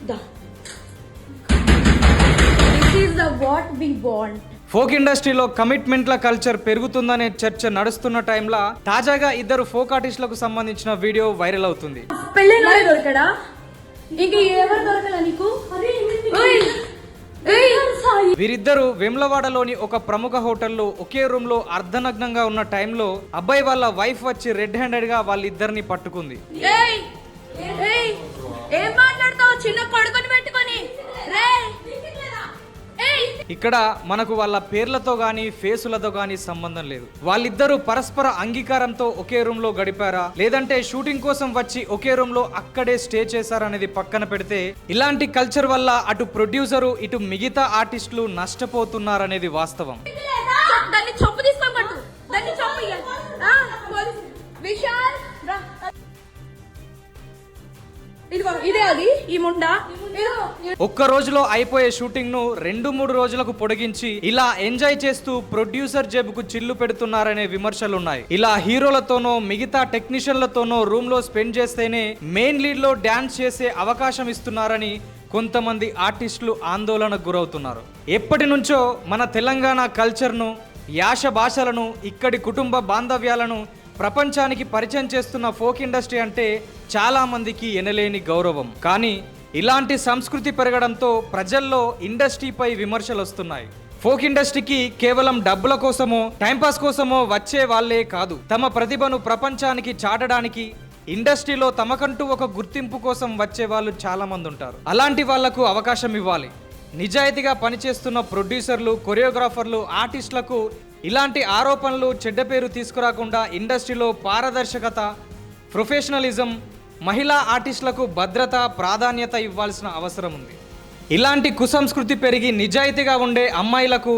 This is the what we want. Folk ఇండస్ట్రీలో కమిట్మెంట్ల culture పెరుగుతుందనే చర్చ నడుస్తున్న టైంలో తాజాగా ఇద్దరు ఫోక్ ఆర్టిస్టులకు సంబంధించిన వీడియో వైరల్ అవుతుంది. పెళ్ళైన దొరకడా ఇంక ఎవరు దొరకలా నీకు? వీరిద్దరు వేములవాడలోని ఒక ప్రముఖ హోటల్లో ఒకే రూమ్ లో అర్ధనగ్నంగా ఉన్న టైంలో అబ్బాయి వాళ్ళ వైఫ్ వచ్చి రెడ్ హ్యాండెడ్ గా వాళ్ళిద్దరిని పట్టుకుంది. ఏం మాట్లాడతావు చిన్న కొడుకుని పెట్టుకొని? ఇక్కడ మనకు వాళ్ళ పేర్లతో గానీ ఫేసులతో గానీ సంబంధం లేదు. వాళ్ళిద్దరూ పరస్పర అంగీకారంతో ఒకే రూమ్ లో గడిపారా లేదంటే షూటింగ్ కోసం వచ్చి ఒకే రూమ్ లో అక్కడే స్టే చేశారా అనేది పక్కన పెడితే ఇలాంటి కల్చర్ వల్ల అటు ప్రొడ్యూసరు ఇటు మిగతా ఆర్టిస్టులు నష్టపోతున్నారనేది వాస్తవం. ఒక్క రోజులో అయిపోయే షూటింగ్ ను 2-3 రోజులకు పొడిగించి ఇలా ఎంజాయ్ చేస్తూ ప్రొడ్యూసర్ జేబుకు చిల్లు పెడుతున్నారనే విమర్శలున్నాయి. ఇలా హీరోలతోనో మిగతా టెక్నీషియన్లతోనో రూమ్ లో స్పెండ్ చేస్తేనే మెయిన్ లీడ్ లో డాన్స్ చేసే అవకాశం ఇస్తున్నారని కొంతమంది ఆర్టిస్టులు ఆందోళనకు గురవుతున్నారు. ఎప్పటి నుంచో మన తెలంగాణ కల్చర్ను, యాస భాషలను, ఇక్కడి కుటుంబ బాంధవ్యాలను ప్రపంచానికి పరిచయం చేస్తున్న ఫోక్ ఇండస్ట్రీ అంటే చాలా మందికి ఎనలేని గౌరవం. కానీ ఇలాంటి సంస్కృతి పెరగడంతో ప్రజల్లో ఇండస్ట్రీపై విమర్శలు వస్తున్నాయి. ఫోక్ ఇండస్ట్రీకి కేవలం డబ్బుల కోసమో టైంపాస్ కోసమో వచ్చే వాళ్ళే కాదు, తమ ప్రతిభను ప్రపంచానికి చాటడానికి ఇండస్ట్రీలో తమకంటూ ఒక గుర్తింపు కోసం వచ్చే వాళ్ళు చాలా మంది ఉంటారు. అలాంటి వాళ్లకు అవకాశం ఇవ్వాలి. నిజాయితీగా పనిచేస్తున్న ప్రొడ్యూసర్లు, కొరియోగ్రాఫర్లు, ఆర్టిస్టులకు ఇలాంటి ఆరోపణలు, చెడ్డ పేరు తీసుకురాకుండా ఇండస్ట్రీలో పారదర్శకత, ప్రొఫెషనలిజం, మహిళా ఆర్టిస్టులకు భద్రత, ప్రాధాన్యత ఇవ్వాల్సిన అవసరం ఉంది. ఇలాంటి కుసంస్కృతి పెరిగి నిజాయితీగా ఉండే అమ్మాయిలకు,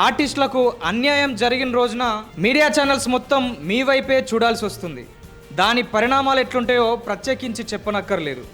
ఆర్టిస్టులకు అన్యాయం జరిగిన రోజున మీడియా ఛానల్స్ మొత్తం మీ వైపే చూడాల్సి వస్తుంది. దాని పరిణామాలు ఎట్లుంటాయో ప్రత్యేకించి చెప్పనక్కర్లేదు.